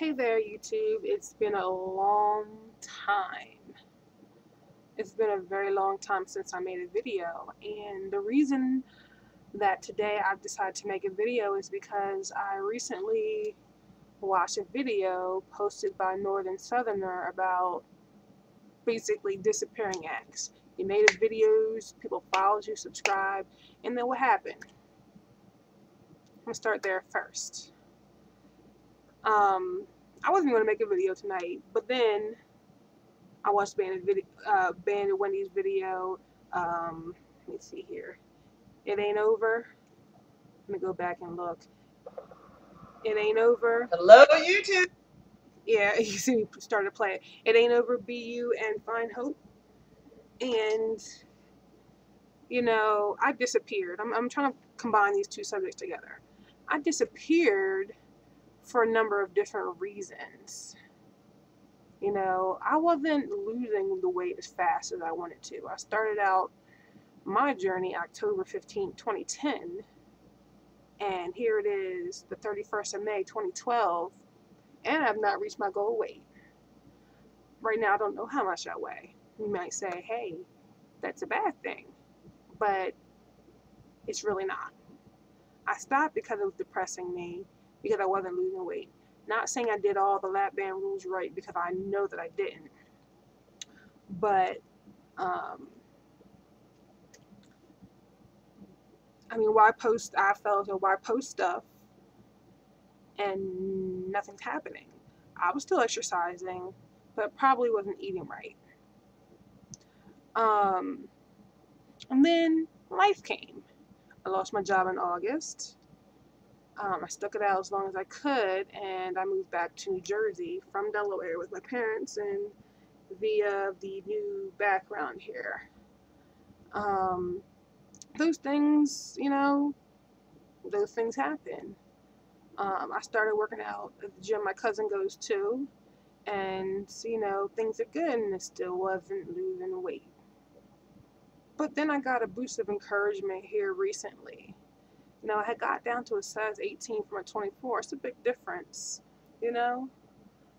Hey there, YouTube. It's been a long time. It's been a very long time since I made a video, and the reason that today I've decided to make a video is because I recently watched a video posted by NortherSutherner about basically disappearing acts. You made videos, people followed you, subscribed, and then what happened? I'm gonna start there first. I wasn't going to make a video tonight, but then I watched Bandedwendy's video. Let me see here. It ain't over. Let me go back and look. It ain't over. Hello, YouTube. Yeah, you see me started to play it. It ain't over. Be you and find hope. And you know, I disappeared. I'm trying to combine these two subjects together. I disappeared for a number of different reasons. You know, I wasn't losing the weight as fast as I wanted to. I started out my journey October 15, 2010, and here it is the 31st of May, 2012, and I've not reached my goal weight. Right now, I don't know how much I weigh. You might say, hey, that's a bad thing, but it's really not. I stopped because it was depressing me, because I wasn't losing weight. Not saying I did all the lap band rules right, because I know that I didn't. But, I mean, why post, I felt, or why post stuff and nothing's happening? I was still exercising, but probably wasn't eating right. And then life came. I lost my job in August. I stuck it out as long as I could, and I moved back to New Jersey from Delaware with my parents and via the new background here. Those things, you know, those things happen. I started working out at the gym my cousin goes to, and, you know, things are good, and it still wasn't losing weight. But then I got a boost of encouragement here recently. You know, I had got down to a size 18 from a 24. It's a big difference, you know?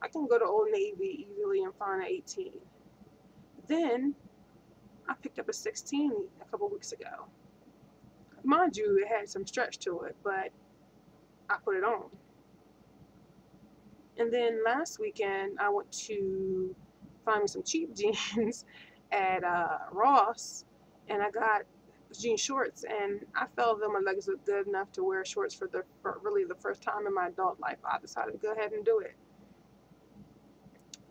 I can go to Old Navy easily and find an 18. Then I picked up a 16 a couple weeks ago. Mind you, it had some stretch to it, but I put it on. And then last weekend, I went to find me some cheap jeans at Ross, and I got jean shorts, and I felt that my legs looked good enough to wear shorts for really the first time in my adult life. I decided to go ahead and do it.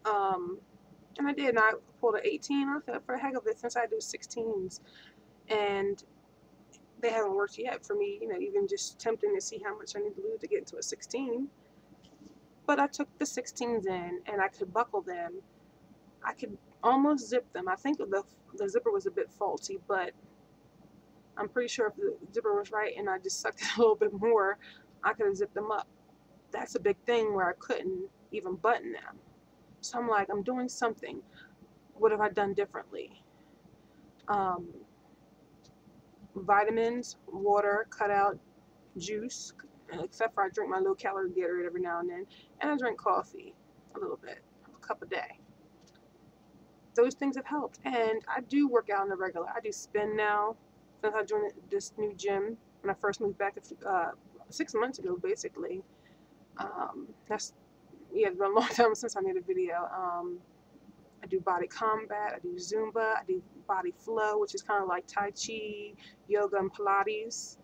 And I did, and I pulled an 18 off it for the heck of it, since I do 16s, and they haven't worked yet for me, you know, even just tempting to see how much I need to lose to get into a 16. But I took the 16s in, and I could buckle them. I could almost zip them. I think the zipper was a bit faulty, but I'm pretty sure if the zipper was right and I just sucked it a little bit more, I could have zipped them up. That's a big thing where I couldn't even button them. So I'm like, I'm doing something. What have I done differently? Vitamins, water, cut out juice, except for I drink my low-calorie Gatorade every now and then, and I drink coffee a little bit, a cup a day. Those things have helped, and I do work out on the regular. I do spin now since I joined this new gym when I first moved back 6 months ago, basically. It's been a long time since I made a video. I do body combat, I do Zumba, I do body flow, which is kind of like Tai Chi, yoga, and Pilates.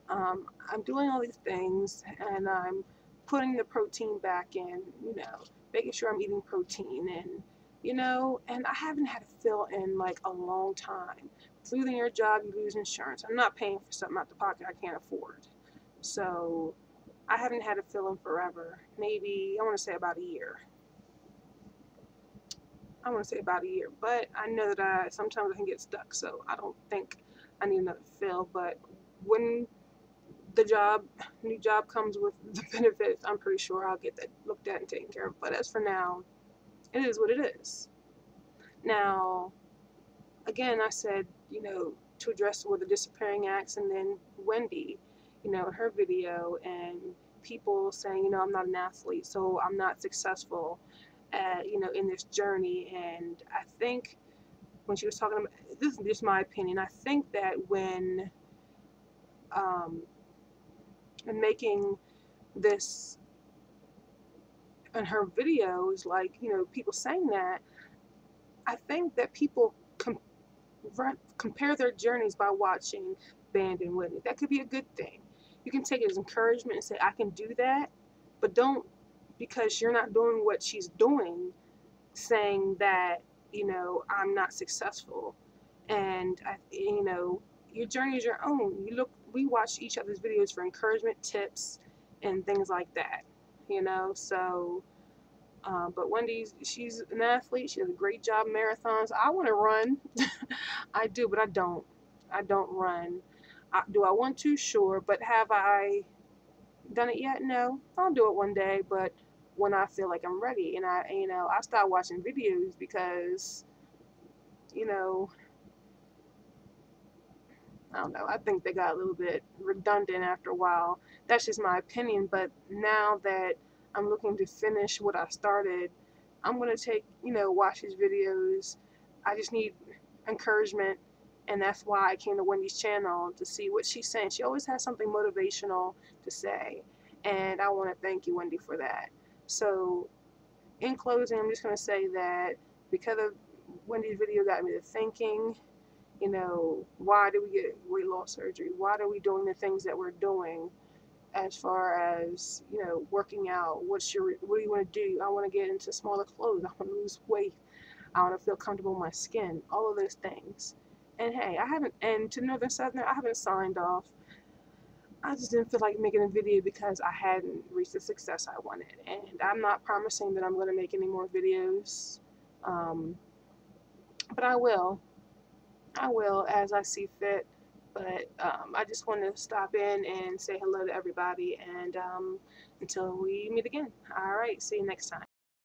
I'm doing all these things, and I'm putting the protein back in, you know, making sure I'm eating protein, and, you know, and I haven't had a fill-in like a long time. With losing your job, you lose insurance. I'm not paying for something out the pocket I can't afford. So I haven't had a fill-in forever. Maybe, I want to say about a year. But I know that sometimes I can get stuck, so I don't think I need another fill. But when the new job comes with the benefits, I'm pretty sure I'll get that looked at and taken care of. But as for now, it is what it is. Now, again, I said, you know, to address with the disappearing acts, and then Wendy, you know, in her video, and people saying, you know, I'm not an athlete, so I'm not successful at, you know, in this journey. And I think when she was talking about, this is just my opinion, I think that when in making this in her videos, like, you know, people saying that, I think that people compare their journeys by watching Bandedwendy. That could be a good thing. You can take it as encouragement and say, I can do that, but don't, because you're not doing what she's doing, saying that, you know, I'm not successful. And you know, your journey is your own. We watch each other's videos for encouragement, tips, and things like that. You know, so. But she's an athlete. She does a great job in marathons. I want to run. I do, but I don't. I don't run. Do I want to? Sure. But have I done it yet? No. I'll do it one day, but when I feel like I'm ready. And I start watching videos because, you know, I don't know. I think they got a little bit redundant after a while. That's just my opinion. But now that I'm looking to finish what I started, I'm going to watch these videos. I just need encouragement. And that's why I came to Wendy's channel to see what she's saying. She always has something motivational to say. And I want to thank you, Wendy, for that. So, in closing, I'm just going to say that because of Wendy's video got me to thinking, you know, why do we get weight loss surgery? Why are we doing the things that we're doing as far as, you know, working out? What do you want to do? I want to get into smaller clothes. I want to lose weight. I want to feel comfortable in my skin. All of those things. And hey, and to NortherSutherner, I haven't signed off. I just didn't feel like making a video because I hadn't reached the success I wanted. And I'm not promising that I'm going to make any more videos. But I will. As I see fit. But I just want to stop in and say hello to everybody. And until we meet again. All right. See you next time.